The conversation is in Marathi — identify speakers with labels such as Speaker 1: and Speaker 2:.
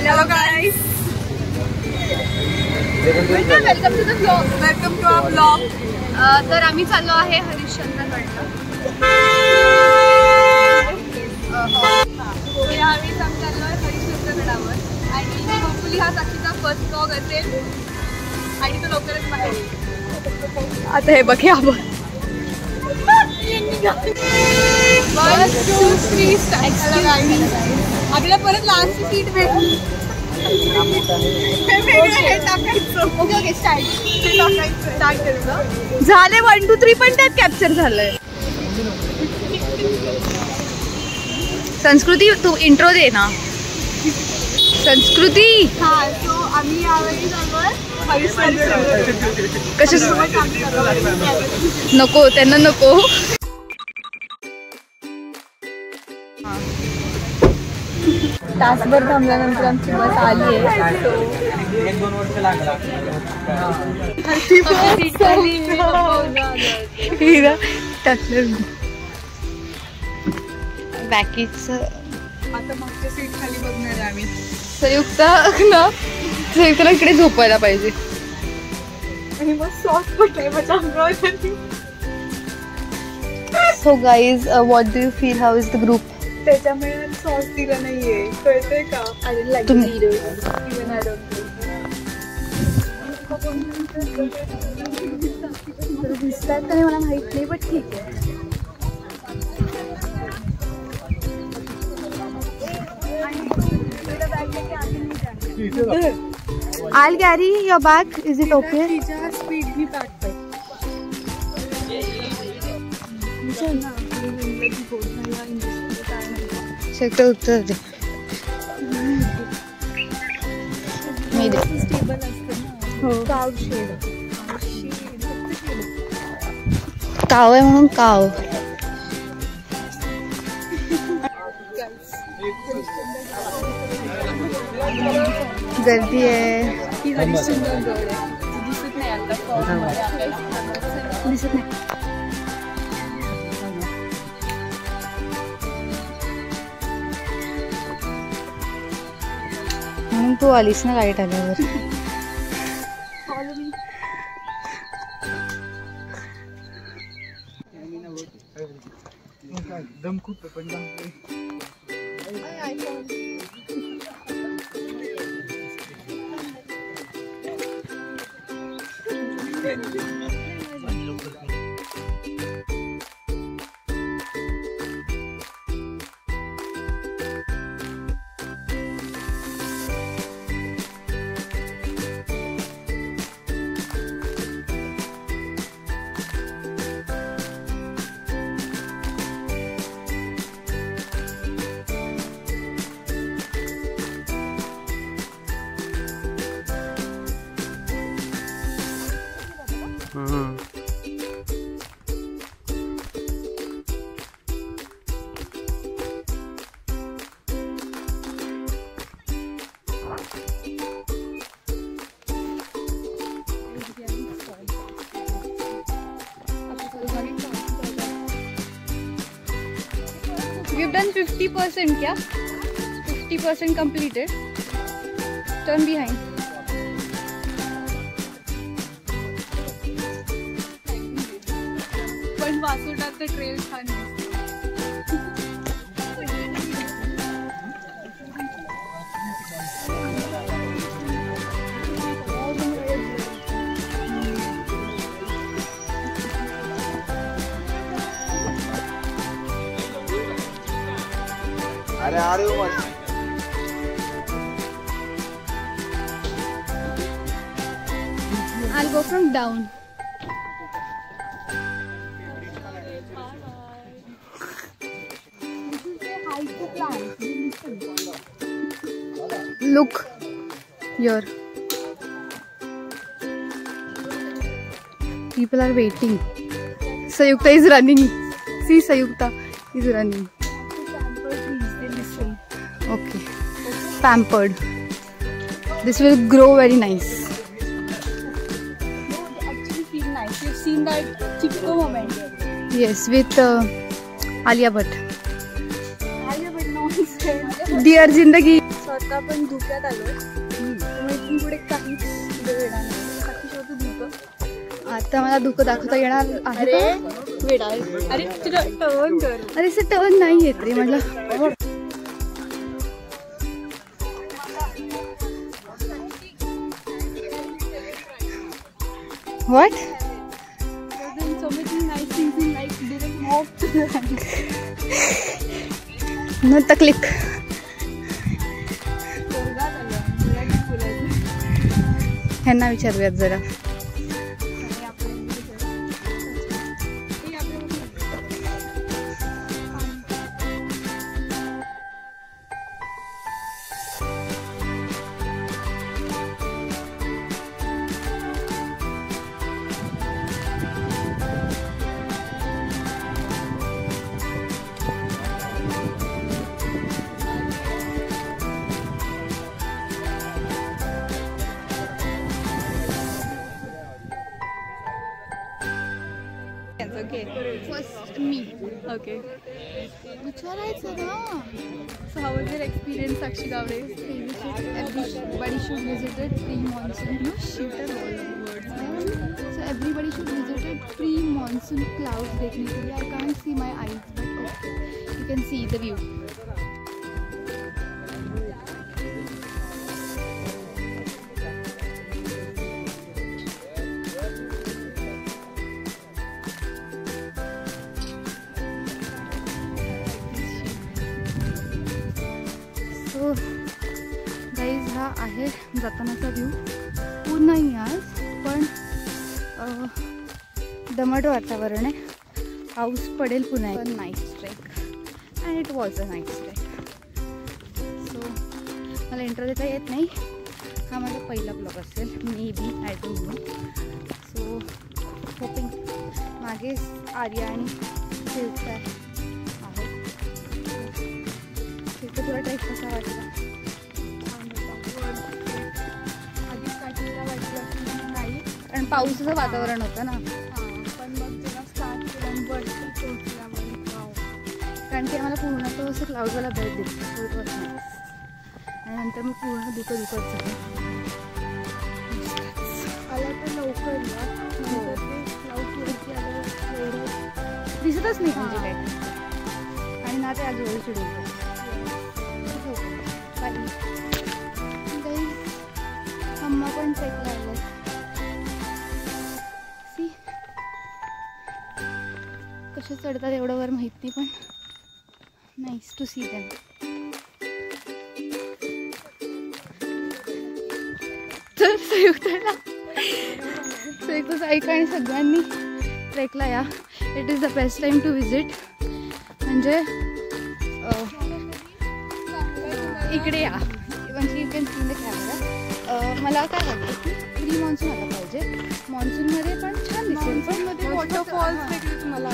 Speaker 1: Hello guys. Welcome to the vlog. Welcome to our vlog. तर आम्ही चाललो आहे हरिश्चंद्रगडला. आम्ही चाललो आहे हरिश्चंद्रगडावर आणि होपफुली हा साक्षीचा फर्स्ट व्लॉग असेल आणि तो लवकरच बाहेर येईल. आता हे बघ आपण 1 2 3 स्टार्ट. आपल्याला परत लास्ट सीट भेटली. झाले 1 2 3 पण त्यात कॅप्चर झालंय. संस्कृती तू इंट्रो दे ना. संस्कृती हा. सो आम्ही यावेळी कशा नको त्यांना नको. तासभर थांबल्यानंतर आमची बस आली आहे. बॅकीच आता मागच्या सीट खाली बघणार आहे आम्ही. संयुक्ताला इकडे झोपायला पाहिजे आणि मग सॉस पडलाय. So guys what do you feel? How is the group? त्याच्यामुळे सॉस दिला नाहीये, कळतंय का? दिसतात का नाही मला माहित नाही, बट ठीक आहे. I'll carry your bag. Is it okay? Speed me back. Shekte उत्तर दे. मी दे. काव आहे म्हणून काव. गर्दी आहे. दिसत नाही आता. दिसत नाही. म्हणून तू आलीस ना लाईट आल्यावर. दम खूप पण we've done 50% क्या 50% completed. Turn behind. पण वासुटात ट्रेल छान. अरे I'll go from down. Look here. People are waiting. Sayukta is running. See, Sayukta is running. Okay. Pampered. This will grow very nice. Actually feel nice. You've seen that Chipko moment. Yes, with Alia Bhatt. Alia Bhatt, no, he said. Dear Zindagi. Sorry. आता आपण धुक्यात आलोय. इथून पुढे काहीच वेळ नाही.
Speaker 2: आता मला धुकं दाखवता येणार आहे.
Speaker 1: अरे तुला टर्न कर.
Speaker 2: अरे असं टर्न नाही येत रे म्हटलं. What?
Speaker 1: So many nice things in life didn't move to the
Speaker 2: No तकलीफ. ह्यांना विचारूयात जरा.
Speaker 1: Okay.
Speaker 2: First me.
Speaker 1: Okay.
Speaker 2: विचारायचं ना.
Speaker 1: So how was your experience, Sakshi Gavde?
Speaker 2: Everybody should visit it pre-monsoon. No shit at all words. So everybody should visit it pre-monsoon clouds. देखने के लिए I can't see my eyes, but okay, you can see the view. So guys हा आहे जातानाचा व्ह्यू. ऊन नाही आज पण दमट वातावरण आहे. पाऊस पडेल पुन्हा. Night trek and it was a night trek. So मला इंट्रो देता येत नाही. हा माझा पहिला ब्लॉग असेल maybe. I don't know. So hoping. मागे आर्या आणि शिवचा आहे. तुला ट्रेक कसा वाटला?
Speaker 1: आधीच काठीला वाटलं नाही
Speaker 2: कारण पावसाचं वातावरण होतं ना.
Speaker 1: पण मग जेव्हा स्टार्ट केलं वरती पोहोचल्यामुळे
Speaker 2: कारण की आम्हाला पूर्ण तो असं क्लाउडवाला भेट दिली. आणि नंतर मग पूर्ण दुखत झालं.
Speaker 1: आला तर लवकर या. नंतर ते क्लाउड वरती आलं
Speaker 2: दिसतच नाही म्हणजे काय. आणि ना ते आजूबाजू शेड्यूल अम्मा पण ट्रेकला आलं. सी कसे चढतात एवढं वर माहीत नाही पण नाईस टू सी देम. तर संयुक्त ऐका आणि सगळ्यांनी ट्रेकला या. It is the best time to visit. म्हणजे इकडे या. म्हणजे you can see the camera. मला काय वाटतं की प्री मॉन्सून आला पाहिजे. मॉन्सूनमध्ये पण छान दिसेल.
Speaker 1: मॉन्सूनमध्ये वॉटरफॉल्स वगैरे तुम्हाला